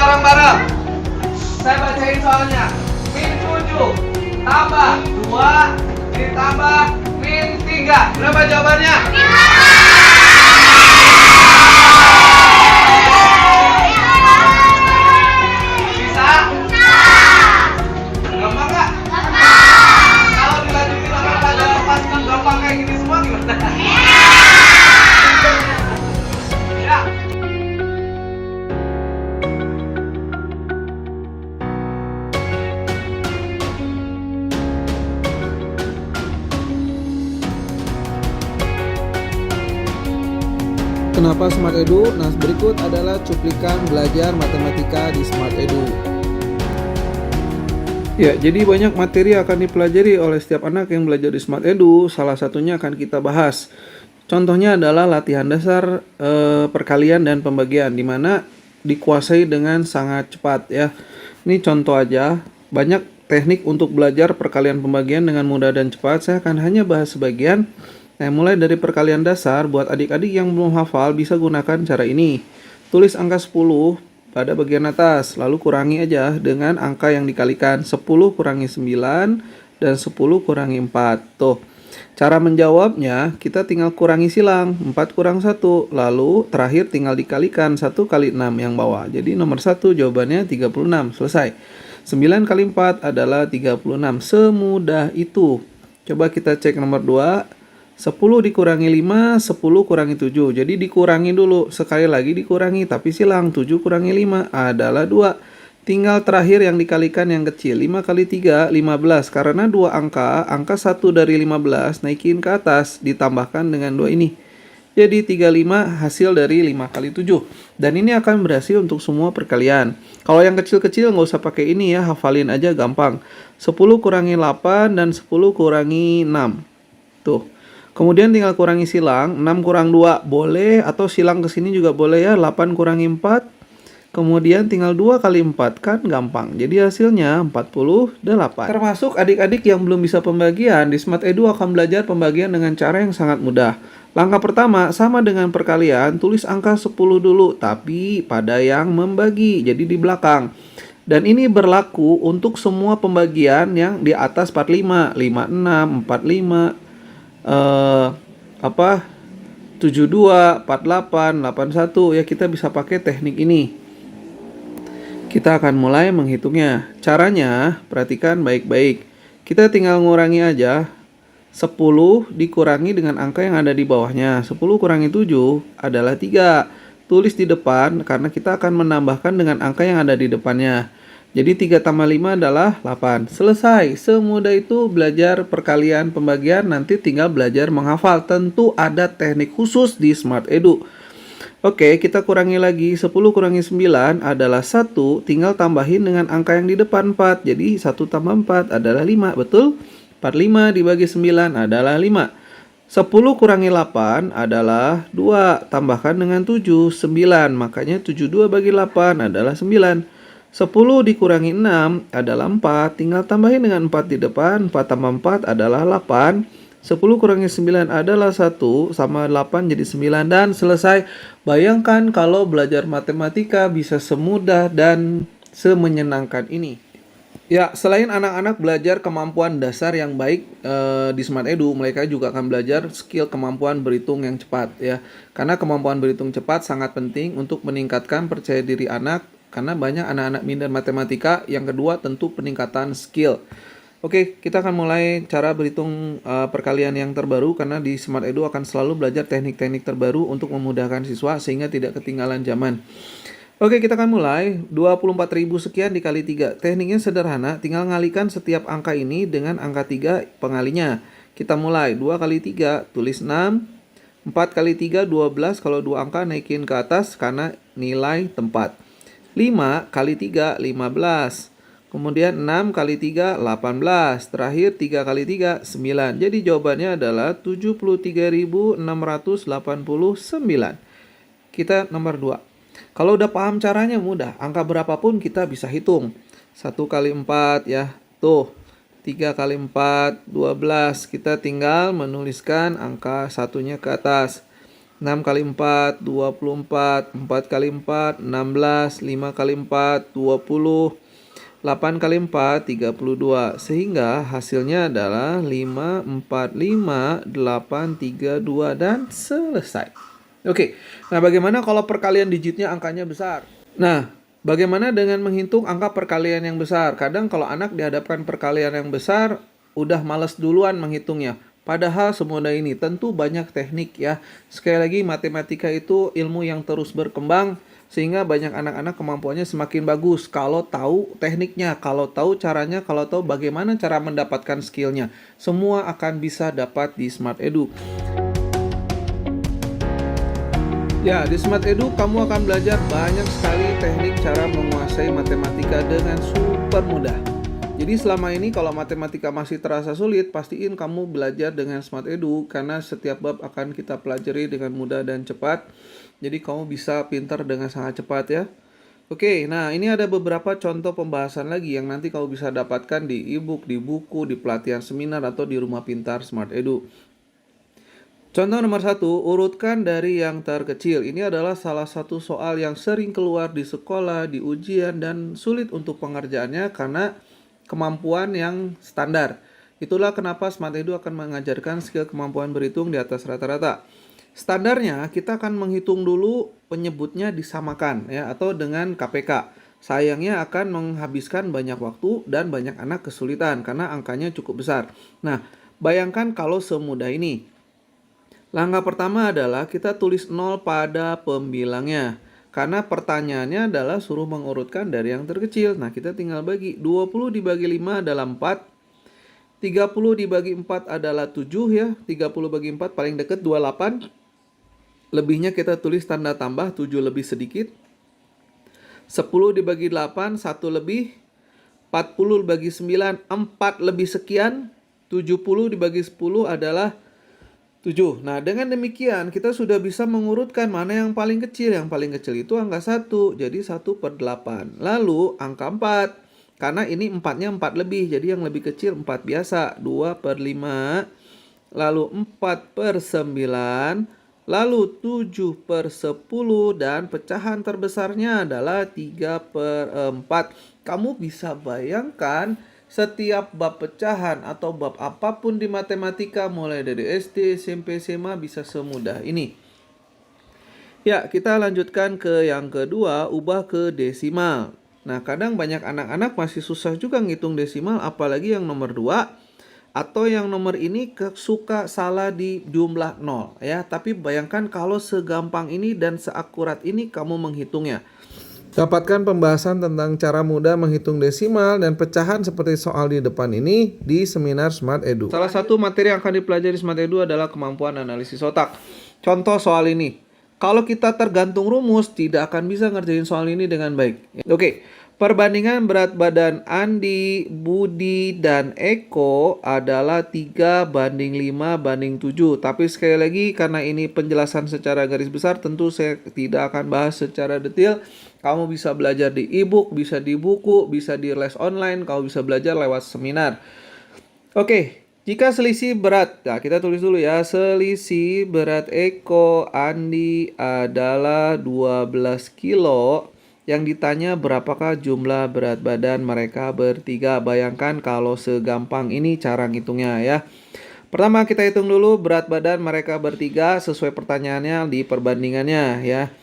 Bareng-bareng. Saya bacain soalnya. Min 7 tambah 2 ditambah min 3. Berapa jawabannya? Bisa? Gampang nggak? Kalau dilanjutin sama pelajaran pas gampang kayak gini semua gimana? Ya. Kenapa Smart Edu? Nah, berikut adalah cuplikan belajar matematika di Smart Edu. Ya, jadi banyak materi akan dipelajari oleh setiap anak yang belajar di Smart Edu. Salah satunya akan kita bahas. Contohnya adalah latihan dasar perkalian dan pembagian, di mana dikuasai dengan sangat cepat ya. Ini contoh aja, banyak teknik untuk belajar perkalian pembagian dengan mudah dan cepat. Saya akan hanya bahas sebagian. Nah, mulai dari perkalian dasar, buat adik-adik yang belum hafal bisa gunakan cara ini. Tulis angka 10 pada bagian atas, lalu kurangi aja dengan angka yang dikalikan. 10 kurangi 9 dan 10 kurangi 4. Tuh, cara menjawabnya kita tinggal kurangi silang, 4 kurang 1, lalu terakhir tinggal dikalikan 1 kali 6 yang bawah. Jadi nomor 1 jawabannya 36, selesai. 9 kali 4 adalah 36, semudah itu. Coba kita cek nomor 2. 10 dikurangi 5, 10 kurangi 7. Jadi dikurangi dulu, sekali lagi dikurangi, tapi silang 7 kurangi 5 adalah 2. Tinggal terakhir yang dikalikan yang kecil, 5 kali 3, 15. Karena dua angka 1 dari 15 naikin ke atas, ditambahkan dengan 2 ini. Jadi 35 hasil dari 5 kali 7. Dan ini akan berhasil untuk semua perkalian. Kalau yang kecil-kecil nggak usah pakai ini ya, hafalin aja gampang. 10 kurangi 8 dan 10 kurangi 6. Tuh. Kemudian tinggal kurangi silang, 6 kurang 2 boleh, atau silang ke sini juga boleh ya, 8 kurangi 4. Kemudian tinggal 2 kali 4, kan gampang. Jadi hasilnya 48. Termasuk adik-adik yang belum bisa pembagian, di Smart Edu akan belajar pembagian dengan cara yang sangat mudah. Langkah pertama, sama dengan perkalian, tulis angka 10 dulu, tapi pada yang membagi, jadi di belakang. Dan ini berlaku untuk semua pembagian yang di atas 45, 56, 45, 72, 48, 81 ya, kita bisa pakai teknik ini. Kita akan mulai menghitungnya. Caranya perhatikan baik-baik. Kita tinggal ngurangi aja. 10 dikurangi dengan angka yang ada di bawahnya. 10 kurangi 7 adalah 3. Tulis di depan karena kita akan menambahkan dengan angka yang ada di depannya. Jadi 3 tambah 5 adalah 8. Selesai. Semudah itu belajar perkalian pembagian, nanti tinggal belajar menghafal. Tentu ada teknik khusus di Smart Edu. Oke, kita kurangi lagi. 10 kurangi 9 adalah 1. Tinggal tambahin dengan angka yang di depan 4. Jadi 1 tambah 4 adalah 5. Betul? 45 dibagi 9 adalah 5. 10 kurangi 8 adalah 2. Tambahkan dengan 7, 9. Makanya 72 bagi 8 adalah 9. 10 dikurangi 6 adalah 4. Tinggal tambahin dengan 4 di depan. 4 tambah 4 adalah 8. 10 kurangi 9 adalah 1. Sama 8 jadi 9. Dan selesai. Bayangkan kalau belajar matematika bisa semudah dan semenyenangkan ini. Ya, selain anak-anak belajar kemampuan dasar yang baik di Smart Edu, mereka juga akan belajar skill kemampuan berhitung yang cepat ya. Karena kemampuan berhitung cepat sangat penting untuk meningkatkan percaya diri anak. Karena banyak anak-anak minat matematika. Yang kedua tentu peningkatan skill. Oke, kita akan mulai cara berhitung perkalian yang terbaru. Karena di Smart Edu akan selalu belajar teknik-teknik terbaru untuk memudahkan siswa sehingga tidak ketinggalan zaman. Oke, kita akan mulai. 24.000 sekian dikali 3. Tekniknya sederhana, tinggal ngalikan setiap angka ini dengan angka 3 pengalinya. Kita mulai. 2 kali 3, tulis 6. 4 kali 3, 12. Kalau 2 angka naikin ke atas karena nilai tempat. 5 kali 3, 15. Kemudian 6 kali 3, 18. Terakhir 3 kali 3, 9. Jadi jawabannya adalah 73.689. Kita nomor 2. Kalau udah paham caranya mudah. Angka berapapun kita bisa hitung. 1 kali 4 ya. Tuh. 3 kali 4, 12. Kita tinggal menuliskan angka satunya ke atas. 6 kali 4, 24. 4 kali 4, 16. 5 kali 4, 20. 8 kali 4, 32. Sehingga hasilnya adalah 5, 4, 5, 8, 3, 2, dan selesai. Oke, nah bagaimana kalau perkalian digitnya angkanya besar? Nah, bagaimana dengan menghitung angka perkalian yang besar? Kadang kalau anak dihadapkan perkalian yang besar, udah males duluan menghitungnya. Padahal semudah ini, tentu banyak teknik ya. Sekali lagi, matematika itu ilmu yang terus berkembang, sehingga banyak anak-anak kemampuannya semakin bagus kalau tahu tekniknya, kalau tahu caranya, kalau tahu bagaimana cara mendapatkan skillnya. Semua akan bisa dapat di Smart Edu. Ya, di Smart Edu kamu akan belajar banyak sekali teknik cara menguasai matematika dengan super mudah. Jadi selama ini kalau matematika masih terasa sulit, pastiin kamu belajar dengan Smart Edu karena setiap bab akan kita pelajari dengan mudah dan cepat. Jadi kamu bisa pintar dengan sangat cepat ya. Oke, nah ini ada beberapa contoh pembahasan lagi yang nanti kamu bisa dapatkan di e-book, di buku, di pelatihan seminar, atau di rumah pintar Smart Edu. Contoh nomor 1, urutkan dari yang terkecil. Ini adalah salah satu soal yang sering keluar di sekolah, di ujian, dan sulit untuk pengerjaannya karena kemampuan yang standar. Itulah kenapa Smart Edu akan mengajarkan skill kemampuan berhitung di atas rata-rata. Standarnya kita akan menghitung dulu penyebutnya disamakan ya, atau dengan KPK. Sayangnya akan menghabiskan banyak waktu dan banyak anak kesulitan karena angkanya cukup besar. Nah, bayangkan kalau semudah ini. Langkah pertama adalah kita tulis 0 pada pembilangnya. Karena pertanyaannya adalah suruh mengurutkan dari yang terkecil. Nah, kita tinggal bagi. 20 dibagi 5 adalah 4. 30 dibagi 4 adalah 7 ya. 30 bagi 4 paling dekat 28. Lebihnya kita tulis tanda tambah, 7 lebih sedikit. 10 dibagi 8, 1 lebih. 40 dibagi 9, 4 lebih sekian. 70 dibagi 10 adalah 7. Nah, dengan demikian kita sudah bisa mengurutkan mana yang paling kecil. Yang paling kecil itu angka 1. Jadi 1/8. Lalu angka 4. Karena ini 4-nya 4 lebih. Jadi yang lebih kecil 4 biasa. 2/5. Lalu 4/9. Lalu 7/10. Dan pecahan terbesarnya adalah 3/4. Kamu bisa bayangkan setiap bab pecahan atau bab apapun di matematika mulai dari SD, SMP, SMA bisa semudah ini. Ya, kita lanjutkan ke yang kedua, ubah ke desimal. Nah, kadang banyak anak-anak masih susah juga ngitung desimal, apalagi yang nomor 2 atau yang nomor ini suka salah di jumlah 0 ya. Tapi bayangkan kalau segampang ini dan seakurat ini kamu menghitungnya. Dapatkan pembahasan tentang cara mudah menghitung desimal dan pecahan seperti soal di depan ini di seminar Smart Edu. Salah satu materi yang akan dipelajari Smart Edu adalah kemampuan analisis otak. Contoh soal ini. Kalau kita tergantung rumus, tidak akan bisa ngerjain soal ini dengan baik. Oke, perbandingan berat badan Andi, Budi, dan Eko adalah 3:5:7. Tapi sekali lagi, karena ini penjelasan secara garis besar, tentu saya tidak akan bahas secara detail. Kamu bisa belajar di e-book, bisa di buku, bisa di les online, kamu bisa belajar lewat seminar. Oke, jika selisih berat, nah kita tulis dulu ya, selisih berat Eko Andi adalah 12 kilo. Yang ditanya berapakah jumlah berat badan mereka bertiga. Bayangkan kalau segampang ini cara ngitungnya ya. Pertama kita hitung dulu berat badan mereka bertiga sesuai pertanyaannya di perbandingannya ya.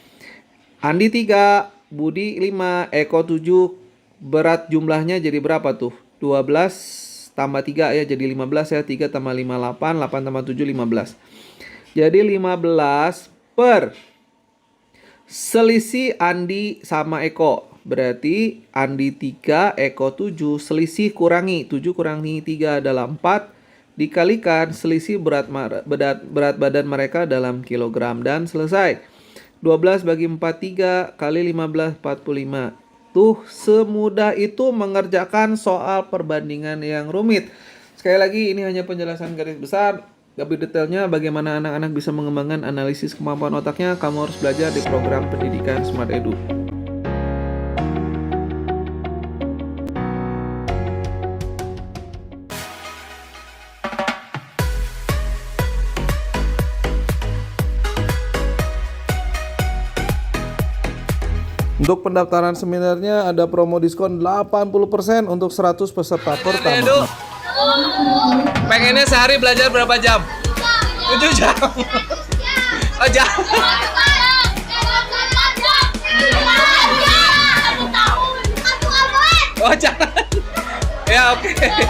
Andi 3, Budi 5, Eko 7. Berat jumlahnya jadi berapa tuh? 12 tambah 3 ya, jadi 15 ya. 3 tambah 5, 8. 8 tambah 7, 15. Jadi 15 per selisih Andi sama Eko. Berarti Andi 3, Eko 7. Selisih kurangi. 7 kurangi 3 adalah 4. Dikalikan selisih berat badan mereka dalam kilogram. Dan selesai. 12 bagi 4, 3 kali 15, 45. Tuh, semudah itu mengerjakan soal perbandingan yang rumit. Sekali lagi, ini hanya penjelasan garis besar. Lebih detailnya bagaimana anak-anak bisa mengembangkan analisis kemampuan otaknya, kamu harus belajar di program pendidikan Smart Edu. Untuk pendaftaran seminarnya ada promo diskon 80% untuk 100 peserta pertama. Pengennya sehari belajar berapa jam? 7 jam. Oh, jam. Oh, jangan. Ya, oke.